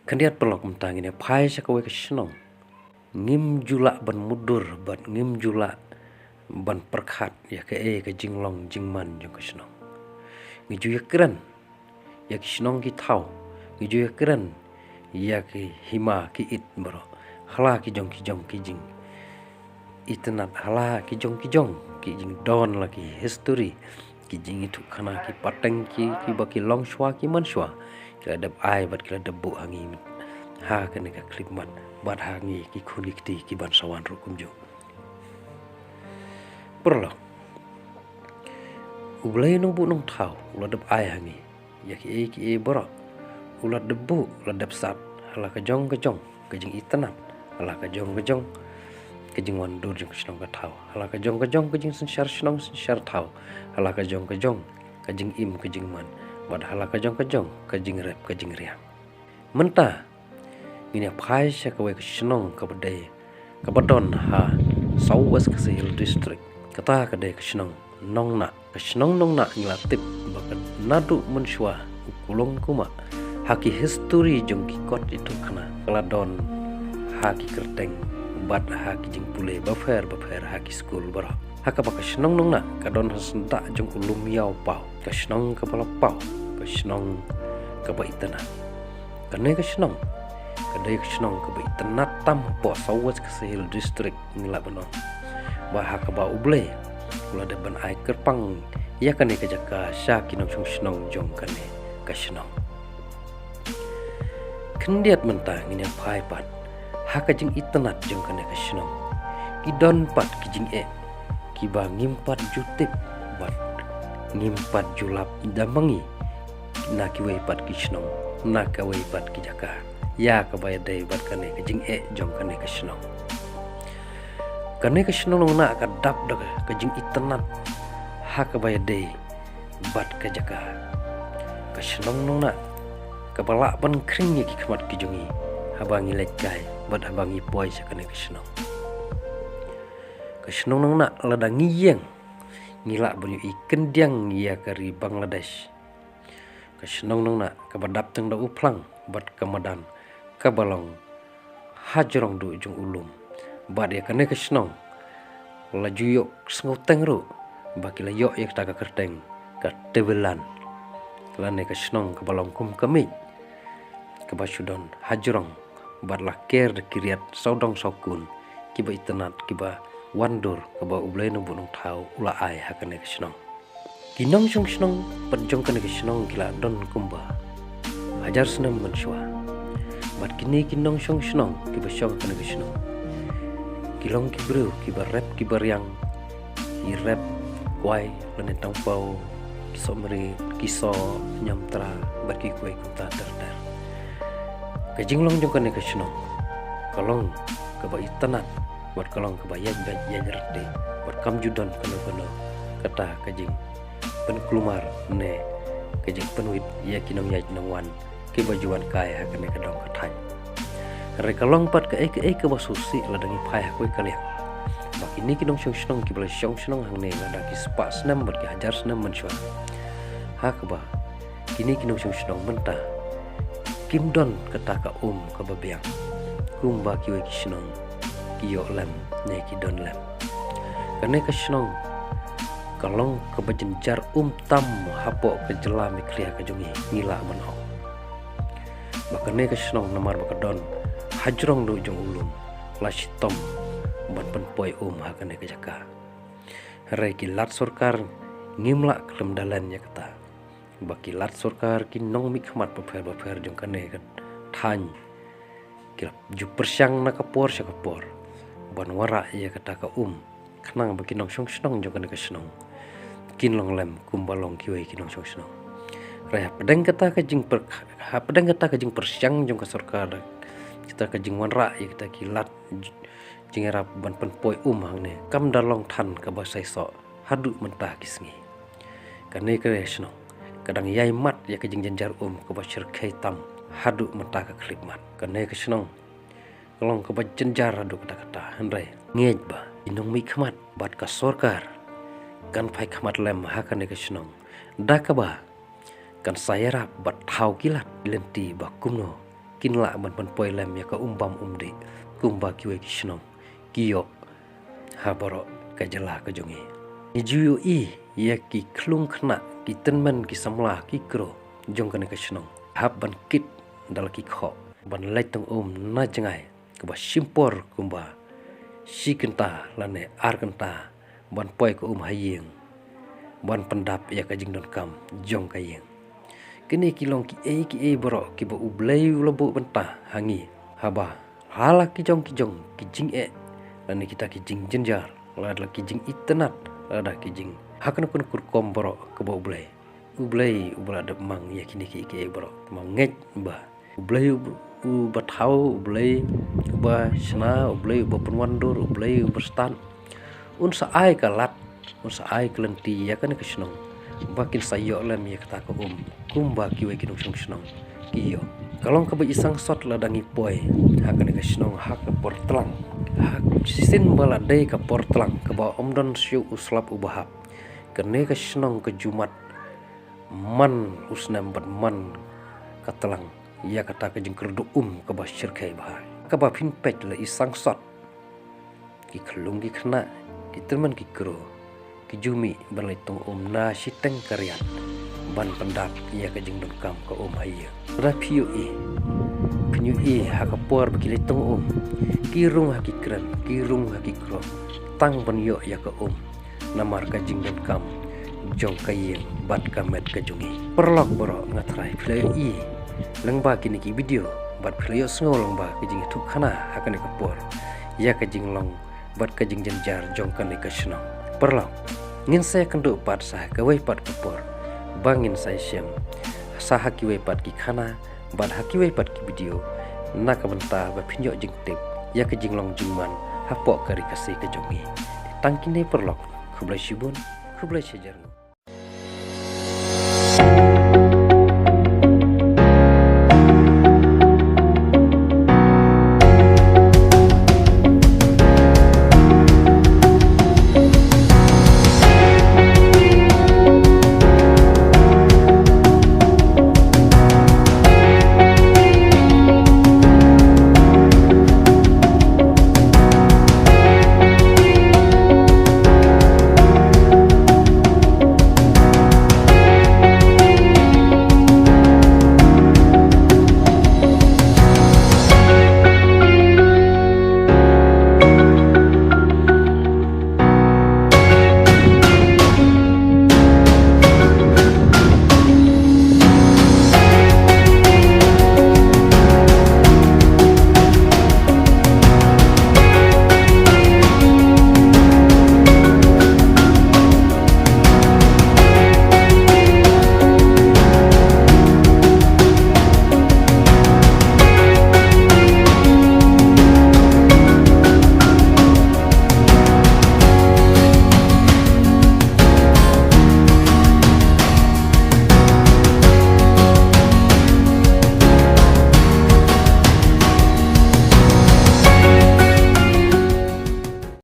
Kandiat pelok mentang ini pai sakawe ke senong. Ngim jula ban mudur bat ngim jula ban perkhat ya ke jinglong jingman jong ke senong. Ngiju ya keren ya ke senong ki tau. Ngiju ya keren ya ke hima ki it bro. Hala ki jong ki jing. Itenat hala ki jong ki jing don lagi history ki jing itu kana ki pateng ki baki long shwa ki man shwa. Kila dab ai bat kila debu hangi ha kene ka klipman bat hangi ki khuni ki ban sawan ru kumjo perlo ublay nong bu nong thau ula dab ai hangi ya ki boro ula debu ula dab sat hala ka jong ka jing itanat hala ka jong ka jing wan dur jong snong ka thau hala ka jong ka jing sensyar snong sensyar thau hala ka jong ka jing im ka jing man bat hala ka jong ka jing rep ka jing riang mentah ini pai sya kawe ke senong ke bedai ke bedon ha Southwest Kesehil District kata ke dai ke senong nong nak ngelatip bakat nadu mensyua ukulong kuma haki history jong ki kot itu kana keladon haki kerteng bat haki jing pule bafer haki school bara haka baka senong nong nak kadon hasentak jong ulum yau pau ke senong ke pala pau ke senong ke ba itana kane ke senong kadai kesenong ke baik tenat tam po Southwest Kesehil District ngila beno bah ka ba uble ula de ban ai kerpang ya kane ke jaka sya kinong senong jong kane kesenong kendiat mentang ini pai pat ha ka jing itenat jong kane kesenong kidon pat kijing ki ba ngimpat jutip bat ngimpat julap damangi na ki we pat kesenong na ka we pat ki jaka ya kabaya dai bat kane ke jing jong kane ke senong nong nak ka dap dak ke jing itenat ha kabaya dai bat ka jaka ke senong nong nak ka balak ban kring ki khmat ki jongi habangi lekai bat habangi poi sa kane ke senong nong nak ladang ngiyeng ngila banyu ikan diang ya kari Bangladesh ke senong nong nak ka badap teng da uplang bat kamadan kabalong hajrong du jung ulum bad ya kane kesenong la juyok sngoteng ru baki la yok yak taka kerteng ka tebelan lane kesenong kabalong kum kami kabasudon hajrong bad la ker de kiriat saudong sokun kiba itenat kiba wandur kaba ublay no bunong thau ula ai hakane kesenong kinong sung senong penjong kane kesenong kila don kumba hajar senam mensyua bat kini kinong syong senong ki basyong kana senong kilong ki bru ki barep ki baryang ki rep kwai lene tangpau ki somri ki so nyamtra bat ki kwai kunta ter ka jinglong jong kana senong kalong ka ba itanat bat kalong ka ba yaj rete bat kam judon kana kata ka jing pen klumar ne ka jing penuit ya kinong yaj nongwan ki bajuan kai hakane kadong kathai rekalong pat ke basusi ladangi pai hakoi kaliang bak ini kinong syong ki bala syong hang ne lada ki spa senam bat ki hajar senam mensyua hakba kini kinong syong mentah kimdon kata ka ka babiang kumba ki we ki senong ki yo lem ne ki don lem kane ka senong kalong ke bajenjar tam hapo ke jelami kriya ka jongi ngila menong bakane ke senong namar bakadon hajrong do jong ulum lasitom ban penpoi hakane ke jaka re ki lat sarkar ngimla kelem dalan ya kata baki lat sarkar ki nong mi khmat bafer jong kane ka than ki ju persyang na kapor syakapor ban wara ya kata ka khnang baki nong syong jong kane ke senong kin long lem kumbalong ki we ki nong syong re pedang kata ka jing persyang jong ka sarkar kita ke jing wanra ya kita kilat jingerap ban penpoi hang ne kam dalong than ka basai so hadu mentah kisngi kane ke senong kadang yai mat ya ke jing janjar ka basir khaitam hadu mentah ka klikmat kane ke senong kalong ka bajenjar hadu kata handai ngej ba inong mi khmat bat ka sarkar kan phai khmat lem hakane ke senong dakaba kan sayara bat thau kilat lenti bakumno kinla ban poi lem ya ka umbam umde kumba kiwe kishnong kiyo haboro ka jela ka jongi ni juyo ya ki klung khna ki tenmen ki samla ki kro jong kan ka shnong hab ban kit dal ki kho ban laitong na jangai ka ba simpor kumba sikenta lane arkenta ban poi ko hayeng ban pendap ya ka jing don kam jong ka yeng kini kilong ki e boro ki bo ublei lobo bentah hangi haba hala ki jong ki jing lane kita ki jing jenjar lada ki jing itenat lada ki jing hakan kun kur kom boro ke bo ublei ubla de mang ya kini ki boro manget ba ublei u bathau ublei ba sna ublei ba penwandur ublei berstan un sa ai kalat un sa ai kelenti ya kan ke snong bakin sayo lem ya kata ko kumba kiwe kinung snong kiyo kalong ka ba isang sot ladangi poi hakan ke snong hak por tlang hak sisin bala dei ka por tlang ka ba omdon syu uslap ubahap kene ke snong ke jumat man usnam bat man katalang ya kata ke jing kerdu ka ba syirkai bah ka ba phin pet la isang sot ki khlung ki khna ki terman ki kro ki jumi ban leitung na siteng karyan ban pendap ya ka jing dong kam ka haya ra phiu pinyu ha ka por ki leitung ki rung ha ki kran ki rung ha ki kro tang ban yo ya ka namar ka jing dong kam jong ka yeng bat ka met ka jungi perlok boro ngatrai pheu lengba kini ki video bat pheu sngo lengba ki jing thuk khana hakan ka por ya ka jing long bat ka jing jenjar jong kan ka snong perlok ngin saya kenduk pat sah ka wei pat ka por bangin sai syam sah ki wei pat ki khana bat ha ki wei pat ki video na ka benta ba phinyo jing tip ya ka jing long jingman hapok kari kasih ka jongi tangkine perlok khublai shibun khublai sejar